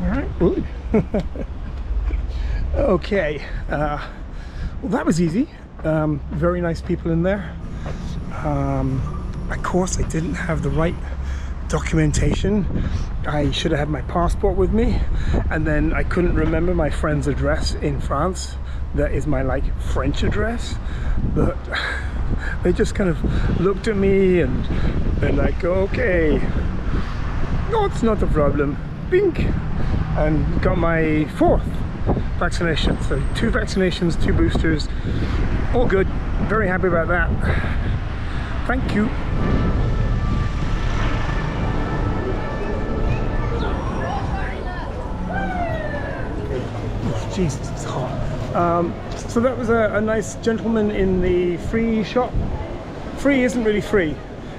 right, good. Okay, well that was easy. Very nice people in there. Of course I didn't have the right documentation. I should have had my passport with me, and then I couldn't remember my friend's address in France. That is my like French address, but they just kind of looked at me and they're like, okay, no, it's not a problem, bink, and got my 4th vaccination. So 2 vaccinations, 2 boosters, all good. Very happy about that. Thank you. Jesus, it's hot. So that was a nice gentleman in the free shop. Free isn't really free.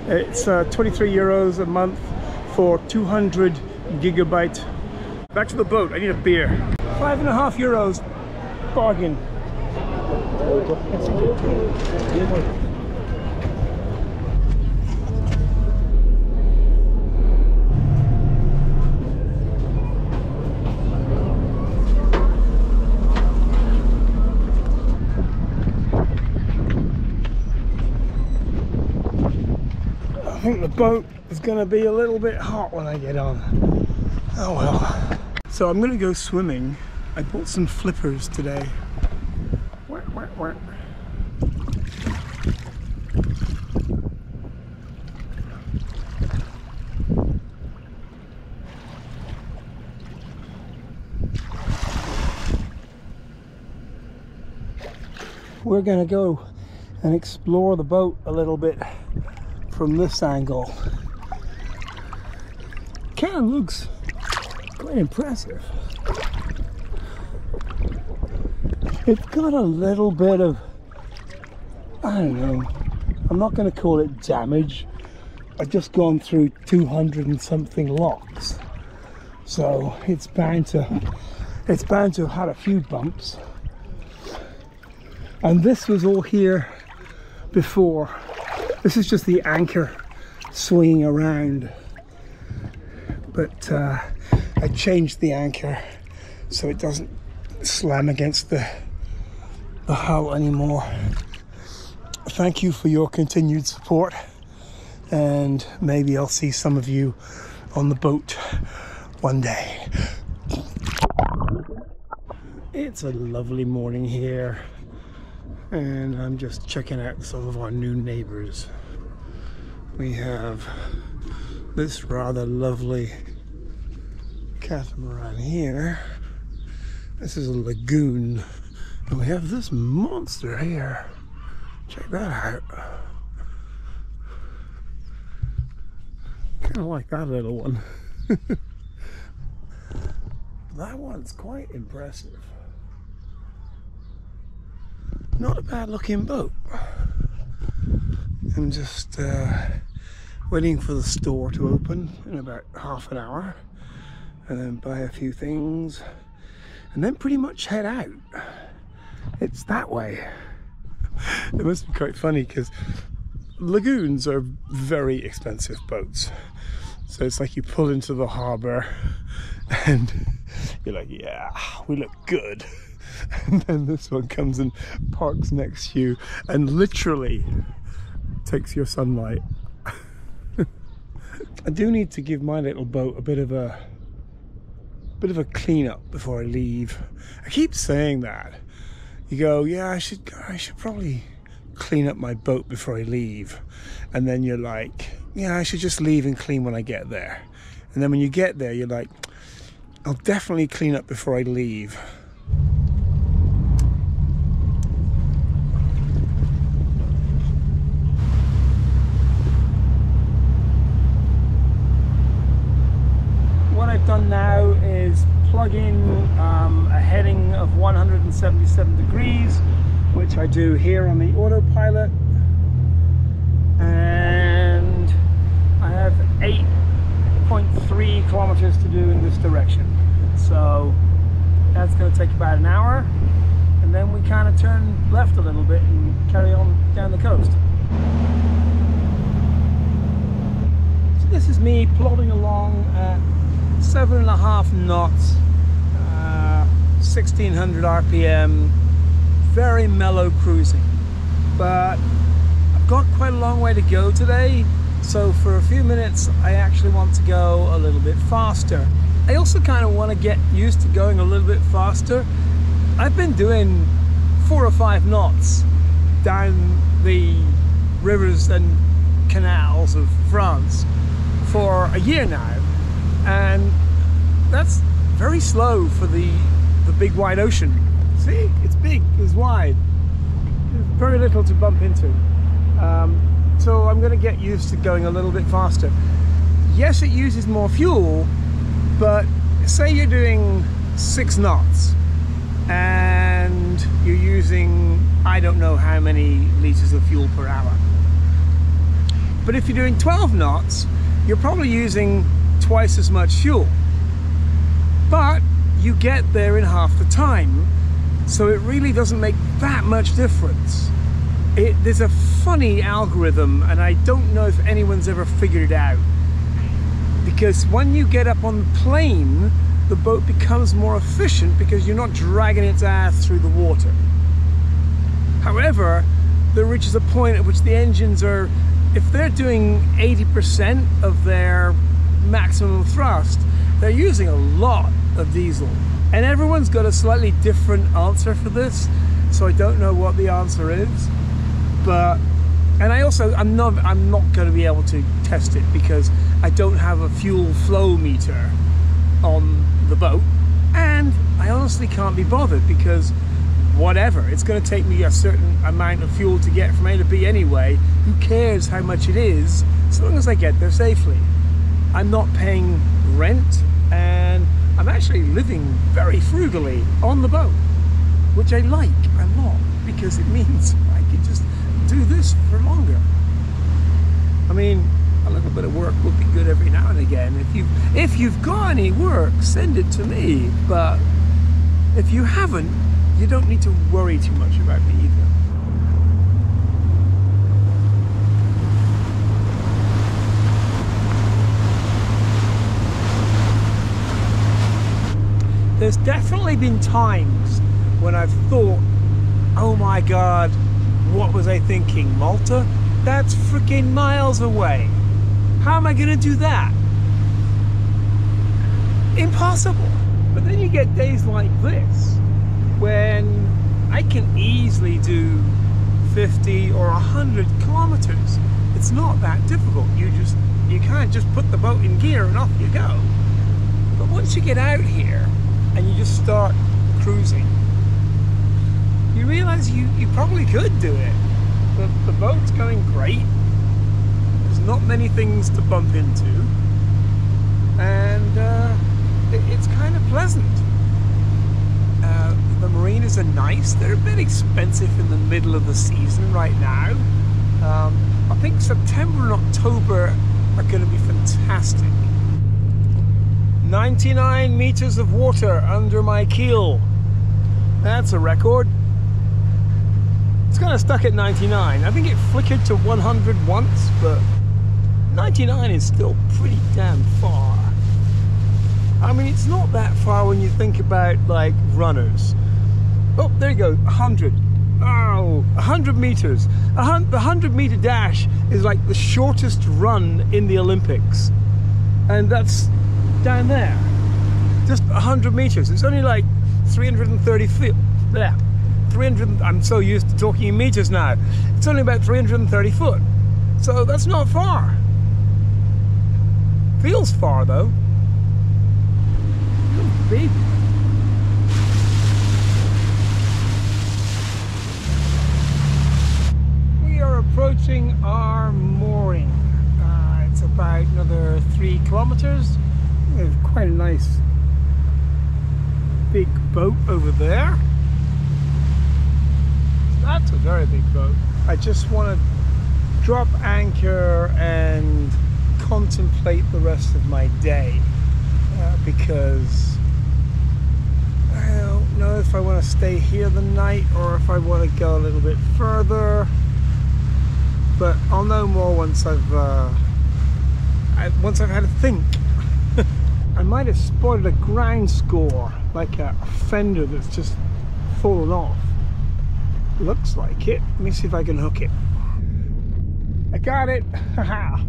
It's 23 euros a month for 200 gigabyte. Back to the boat, I need a beer. 5.5 euros, bargain. I think the boat is going to be a little bit hot when I get on. Oh well. So I'm going to go swimming. I bought some flippers today. We're going to go and explore the boat a little bit from this angle. Kind of looks quite impressive. It's got a little bit of, I don't know, I'm not going to call it damage. I've just gone through 200 and something locks, so it's bound to have had a few bumps. And this was all here before. This is just the anchor swinging around, but I changed the anchor so it doesn't slam against the hull anymore. Thank you for your continued support, and maybe I'll see some of you on the boat one day. It's a lovely morning here, and I'm just checking out some of our new neighbors. We have this rather lovely catamaran here. This is a lagoon, and we have this monster here. Check that out. Kind of like that little one. That one's quite impressive. Not a bad looking boat. I'm just waiting for the store to open in about half an hour, and then buy a few things, and then pretty much head out. It's that way. It must be quite funny because lagoons are very expensive boats. So it's like you pull into the harbour and you're like, yeah, we look good. And then this one comes and parks next to you and literally takes your sunlight. I do need to give my little boat a bit of a clean up before I leave. I keep saying that. You go, yeah, I should probably clean up my boat before I leave. And then you're like, yeah, I should just leave and clean when I get there. And then when you get there, you're like, I'll definitely clean up before I leave. What I've done now is plug in a heading of 177 degrees, which I do here on the autopilot, and I have 8.3 kilometers to do in this direction. So that's going to take about an hour, and then we kind of turn left a little bit and carry on down the coast. So this is me plodding along at 7.5 knots, 1600 RPM, very mellow cruising. But I've got quite a long way to go today, so for a few minutes I actually want to go a little bit faster. I also kind of want to get used to going a little bit faster. I've been doing 4 or 5 knots down the rivers and canals of France for a year now, and that's very slow for the big wide ocean. See, it's big, it's wide, there's very little to bump into. So I'm going to get used to going a little bit faster. Yes, it uses more fuel, but say you're doing 6 knots and you're using I don't know how many liters of fuel per hour. But if you're doing 12 knots, you're probably using twice as much fuel. But you get there in half the time, so it really doesn't make that much difference. There's a funny algorithm, and I don't know if anyone's ever figured it out. Because when you get up on the plane, the boat becomes more efficient because you're not dragging its ass through the water. However, there reaches a point at which the engines are, if they're doing 80% of their maximum thrust, they're using a lot of diesel. And everyone's got a slightly different answer for this, so I don't know what the answer is. But, and I'm not going to be able to test it because I don't have a fuel flow meter on the boat, and I honestly can't be bothered because whatever, it's going to take me a certain amount of fuel to get from A to B anyway. Who cares how much it is, as long as I get there safely. I'm not paying rent, and I'm actually living very frugally on the boat, which I like a lot because it means I can just do this for longer. I mean, a little bit of work would be good every now and again. If you've got any work, send it to me. But if you haven't, you don't need to worry too much about me either. There's definitely been times when I've thought, oh my God, what was I thinking? Malta? That's freaking miles away. How am I going to do that? Impossible. But then you get days like this when I can easily do 50 or 100 kilometers. It's not that difficult. You can't just put the boat in gear and off you go. But once you get out here and you just start cruising, you realize you probably could do it. The boat's going great. There's not many things to bump into, and it's kind of pleasant. The marinas are nice. They're a bit expensive in the middle of the season right now. I think September and October are going to be fantastic. 99 meters of water under my keel. That's a record. It's kind of stuck at 99. I think it flickered to 100 once, but 99 is still pretty damn far. I mean, it's not that far when you think about like runners. Oh, there you go, 100. Oh, 100 meters. The 100 meter dash is like the shortest run in the Olympics. And that's down there. Just 100 meters. It's only like 330 feet. There. 300, I'm so used to talking in meters now. It's only about 330 foot. So that's not far. Feels far though. Feels big. We are approaching our mooring. It's about another 3 kilometers. There's quite a nice big boat over there. That's a very big boat. I just want to drop anchor and contemplate the rest of my day because I don't know if I want to stay here the night or if I want to go a little bit further, but I'll know more once I've had a think. I might have spotted a ground score, like a fender that's just fallen off. Looks like it. Let me see if I can hook it. I got it. Haha.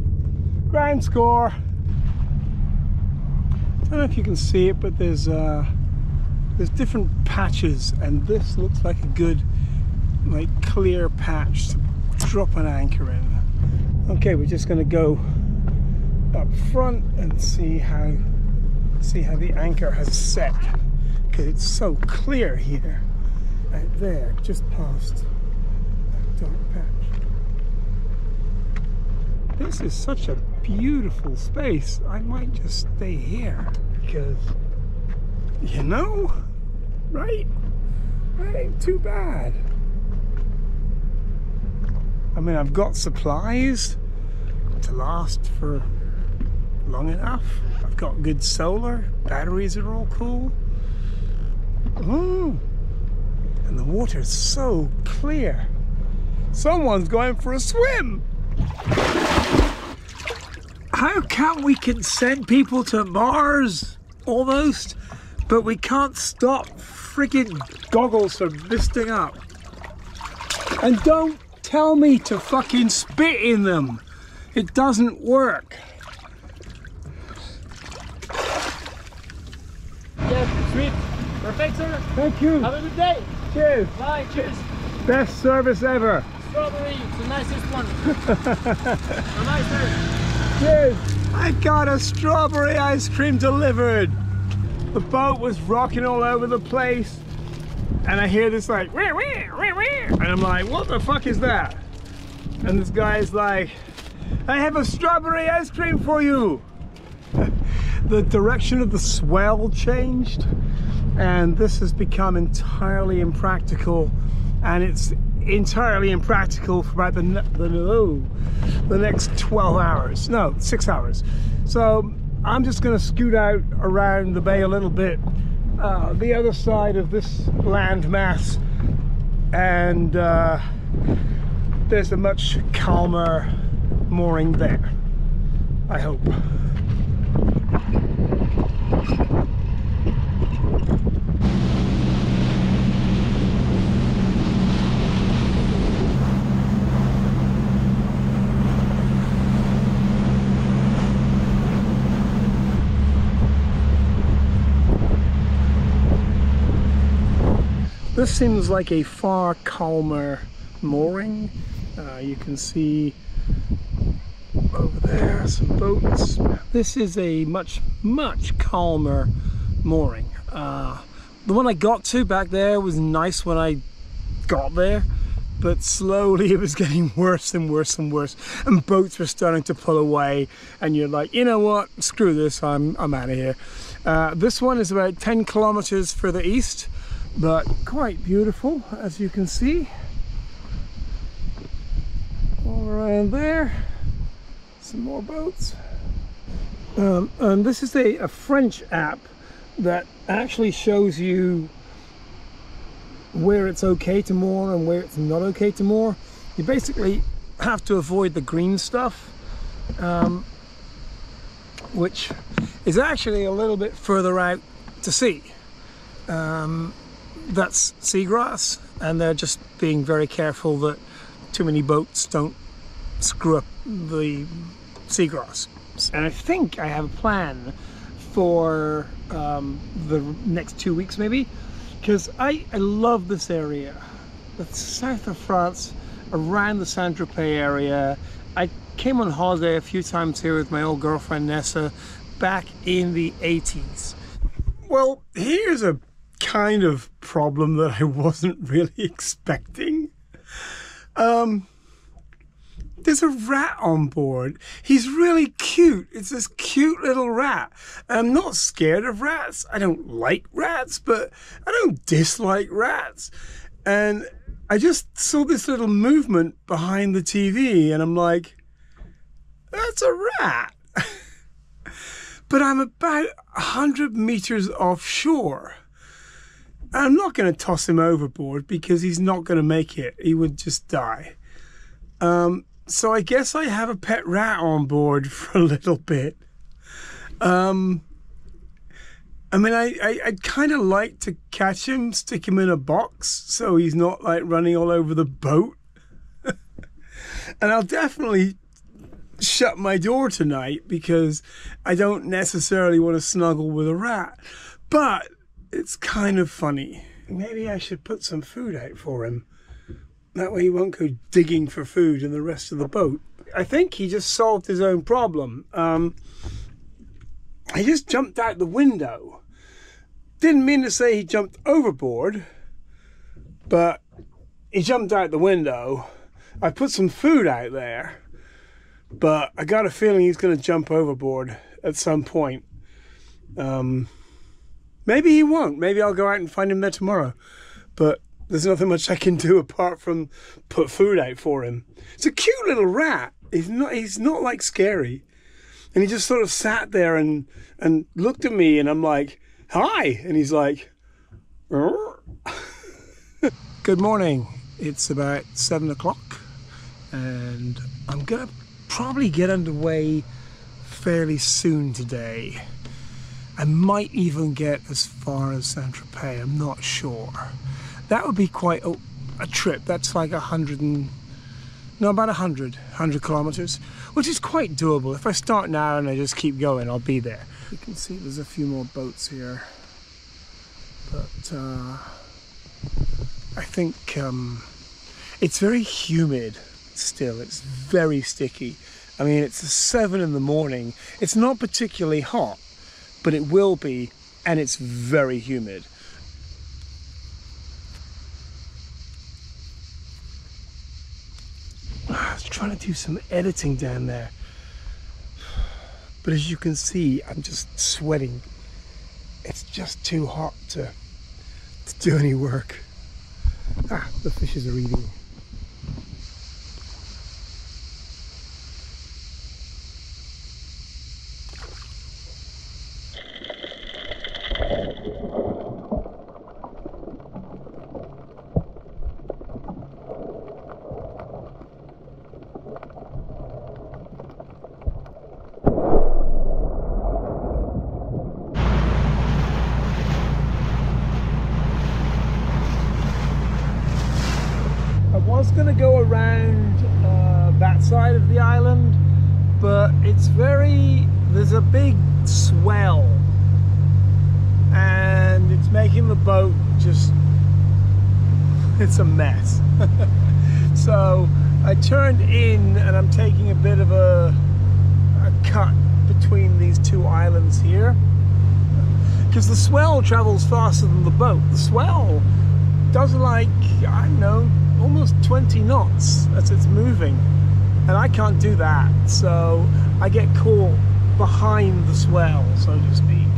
Ground score. I don't know if you can see it, but there's different patches, and this looks like a good, like, clear patch to drop an anchor in. Okay, we're just going to go up front and see how the anchor has set, because it's so clear here. Right there, just past that dark patch. This is such a beautiful space. I might just stay here because, you know, right? That ain't too bad. I mean, I've got supplies to last for long enough. I've got good solar, batteries are all cool. Ooh. And the water's so clear. Someone's going for a swim. How come we can send people to Mars almost, but we can't stop freaking goggles from misting up? And don't tell me to fucking spit in them. It doesn't work. Yeah, sweet. Perfect, sir. Thank you. Have a good day. Cheers. Bye, cheers. Best service ever. Strawberry, it's the nicest one. A nice day. Cheers. I got a strawberry ice cream delivered. The boat was rocking all over the place, and I hear this like, wee, wee, wee, wee. And I'm like, what the fuck is that? And this guy's like, I have a strawberry ice cream for you. The direction of the swell changed, and this has become entirely impractical, and it's entirely impractical for about the next 12 hours, no, 6 hours. So I'm just going to scoot out around the bay a little bit, the other side of this land mass, and there's a much calmer mooring there, I hope. This seems like a far calmer mooring. You can see over there some boats. This is a much calmer mooring. The one I got to back there was nice when I got there, but slowly it was getting worse and worse and worse, and boats were starting to pull away, and you're like, you know what, screw this, I'm out of here. This one is about 10 kilometers further east, but quite beautiful, as you can see. All around there, some more boats. And this is a French app that actually shows you where it's okay to moor and where it's not okay to moor. You basically have to avoid the green stuff, which is actually a little bit further out to sea. That's seagrass, and they're just being very careful that too many boats don't screw up the seagrass. And I think I have a plan for the next 2 weeks maybe, because I love this area, the south of France, around the Saint-Tropez area. I came on holiday a few times here with my old girlfriend Nessa back in the 80s. Well, here's a kind of problem that I wasn't really expecting. There's a rat on board. He's really cute. It's this cute little rat. I'm not scared of rats. I don't like rats, but I don't dislike rats. And I just saw this little movement behind the TV, and I'm like, that's a rat. But I'm about 100 meters offshore. I'm not going to toss him overboard because he's not going to make it. He would just die. So I guess I have a pet rat on board for a little bit. I mean, I'd kind of like to catch him, stick him in a box so he's not like running all over the boat. And I'll definitely shut my door tonight because I don't necessarily want to snuggle with a rat. But it's kind of funny. Maybe I should put some food out for him. That way he won't go digging for food in the rest of the boat. I think he just solved his own problem. He just jumped out the window. Didn't mean to say he jumped overboard, but he jumped out the window. I put some food out there, but I got a feeling he's going to jump overboard at some point. Maybe he won't. Maybe I'll go out and find him there tomorrow. But there's nothing much I can do apart from put food out for him. It's a cute little rat. He's not like scary. And he just sort of sat there and looked at me, and I'm like, hi. And he's like, good morning. It's about 7 o'clock. And I'm going to probably get underway fairly soon today. I might even get as far as Saint-Tropez. I'm not sure. That would be quite a trip. That's like about 100 kilometers, which is quite doable. If I start now and I just keep going, I'll be there. You can see there's a few more boats here, but I think it's very humid still. It's very sticky. I mean, it's 7 in the morning. It's not particularly hot, but it will be, and it's very humid. I was trying to do some editing down there, but as you can see, I'm just sweating. It's just too hot to do any work. The fishes are eating. I was going to go around that side of the island, but there's a big swell and it's making the boat it's a mess. So I turned in and I'm taking a bit of a cut between these two islands here because the swell travels faster than the boat. The swell does like, I don't know, almost 20 knots as it's moving, and I can't do that, so I get caught behind the swell, so to speak,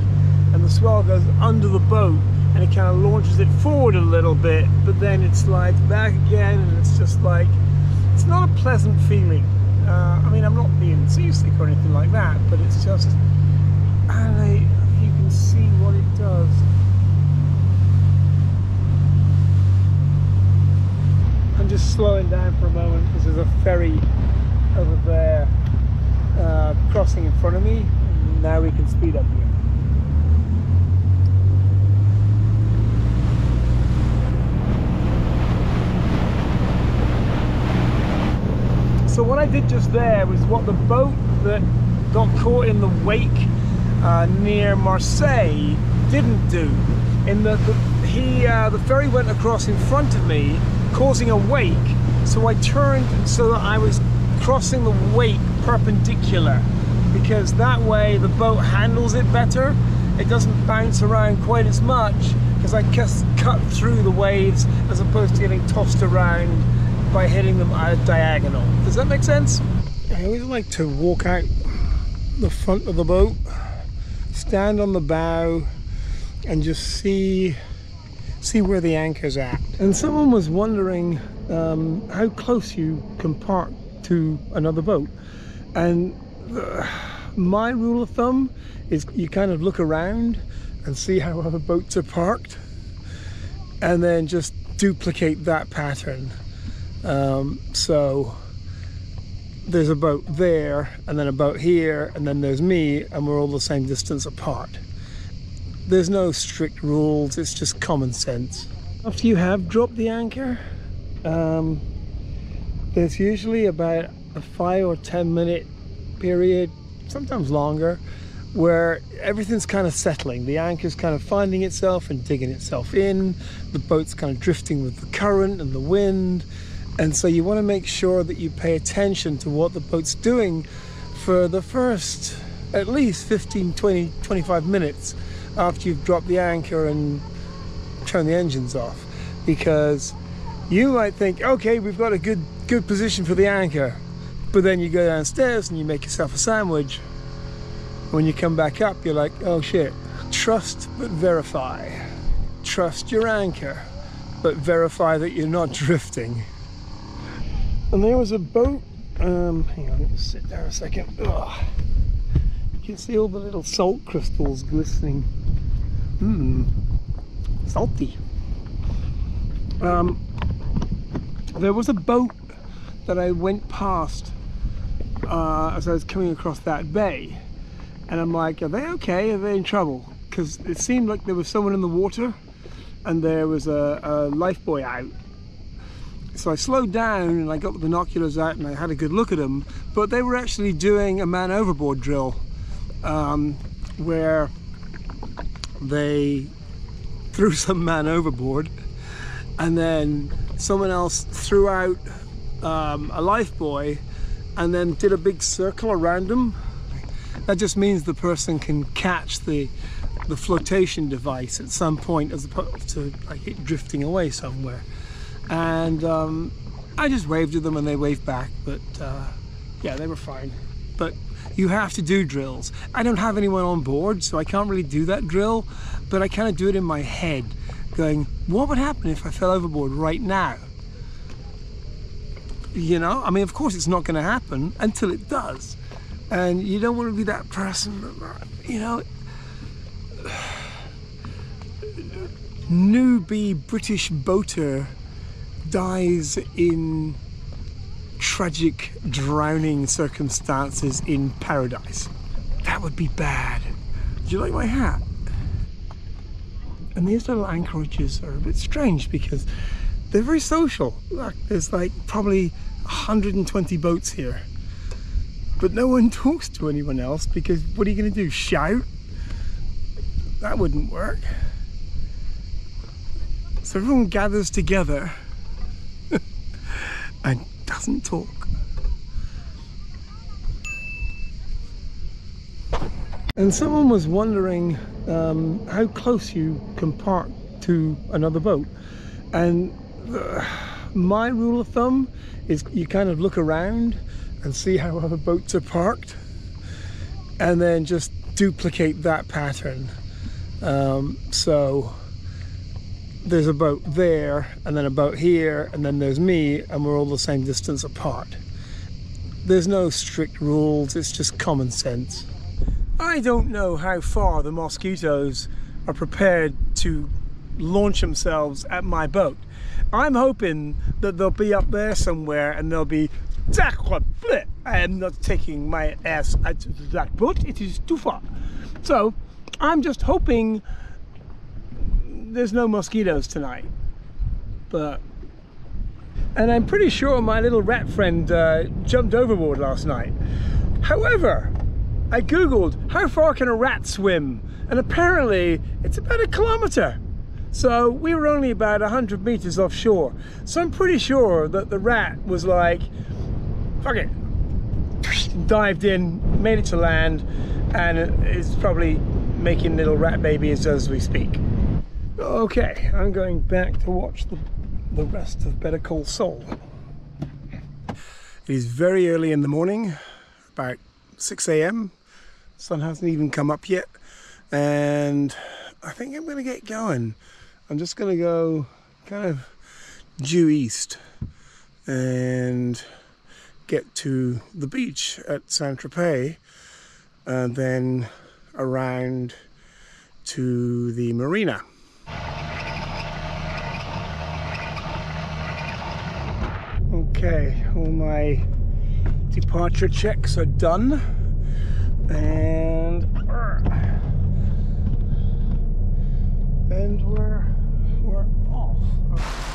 and the swell goes under the boat and it kind of launches it forward a little bit, but then it slides back again, and it's just like, it's not a pleasant feeling. I mean, I'm not being seasick or anything like that, but it's just, I don't know if you can see what it does. I'm just slowing down for a moment because there's a ferry over there crossing in front of me. And now we can speed up here. So what I did just there was what the boat that got caught in the wake near Marseille didn't do. In the ferry went across in front of me, causing a wake, so I turned so that I was crossing the wake perpendicular, because that way the boat handles it better. It doesn't bounce around quite as much because I just cut through the waves as opposed to getting tossed around by hitting them at a diagonal. Does that make sense? I always like to walk out the front of the boat, stand on the bow and just see where the anchor's at. And someone was wondering how close you can park to another boat, and my rule of thumb is you kind of look around and see how other boats are parked and then just duplicate that pattern. So there's a boat there and then a boat here and then there's me, and we're all the same distance apart. There's no strict rules, it's just common sense. After you have dropped the anchor, there's usually about a 5 or 10 minute period, sometimes longer, where everything's kind of settling. The anchor's kind of finding itself and digging itself in. The boat's kind of drifting with the current and the wind. And so you want to make sure that you pay attention to what the boat's doing for the first at least 15, 20, 25 minutes after you've dropped the anchor and turned the engines off. Because you might think, okay, we've got a good position for the anchor, but then you go downstairs and you make yourself a sandwich. When you come back up, you're like, oh shit. Trust but verify. Trust your anchor, but verify that you're not drifting. And there was a boat, hang on, let me sit down a second. Ugh. You can see all the little salt crystals glistening. Salty. There was a boat that I went past as I was coming across that bay, and I'm like, are they okay? Are they in trouble? Because it seemed like there was someone in the water and there was a lifebuoy out. So I slowed down and I got the binoculars out and I had a good look at them, but they were actually doing a man overboard drill, where they threw some man overboard and then someone else threw out a lifebuoy and then did a big circle around them. That just means the person can catch the flotation device at some point as opposed to like it drifting away somewhere. And I just waved at them and they waved back, but yeah, they were fine. But you have to do drills. I don't have anyone on board, so I can't really do that drill, but I kind of do it in my head, going, what would happen if I fell overboard right now? You know, I mean, of course it's not going to happen until it does. And you don't want to be that person, you know. Newbie British boater dies in tragic drowning circumstances in paradise. That would be bad. Do you like my hat? And these little anchorages are a bit strange because they're very social. Look, there's like probably 120 boats here, but no one talks to anyone else because what are you going to do, shout? That wouldn't work. So everyone gathers together and doesn't talk. And someone was wondering how close you can park to another boat, and my rule of thumb is you kind of look around and see how other boats are parked and then just duplicate that pattern. So there's a boat there and then a boat here and then there's me, and we're all the same distance apart. There's no strict rules, it's just common sense. I don't know how far the mosquitoes are prepared to launch themselves at my boat. I'm hoping that they'll be up there somewhere and they'll be, I am not taking my ass out of that boat, it is too far. So I'm just hoping there's no mosquitoes tonight. And I'm pretty sure my little rat friend jumped overboard last night. However, I googled how far can a rat swim, and apparently it's about 1 kilometer. So we were only about 100 meters offshore. So I'm pretty sure that the rat was like, fuck it, dived in, made it to land, and is probably making little rat babies as we speak. Okay, I'm going back to watch the rest of Better Call Saul. It is very early in the morning, about 6 AM. Sun hasn't even come up yet, and I think I'm going to get going. I'm just going to go kind of due east and get to the beach at Saint-Tropez, and then around to the marina. Okay, all my departure checks are done, and and we're off.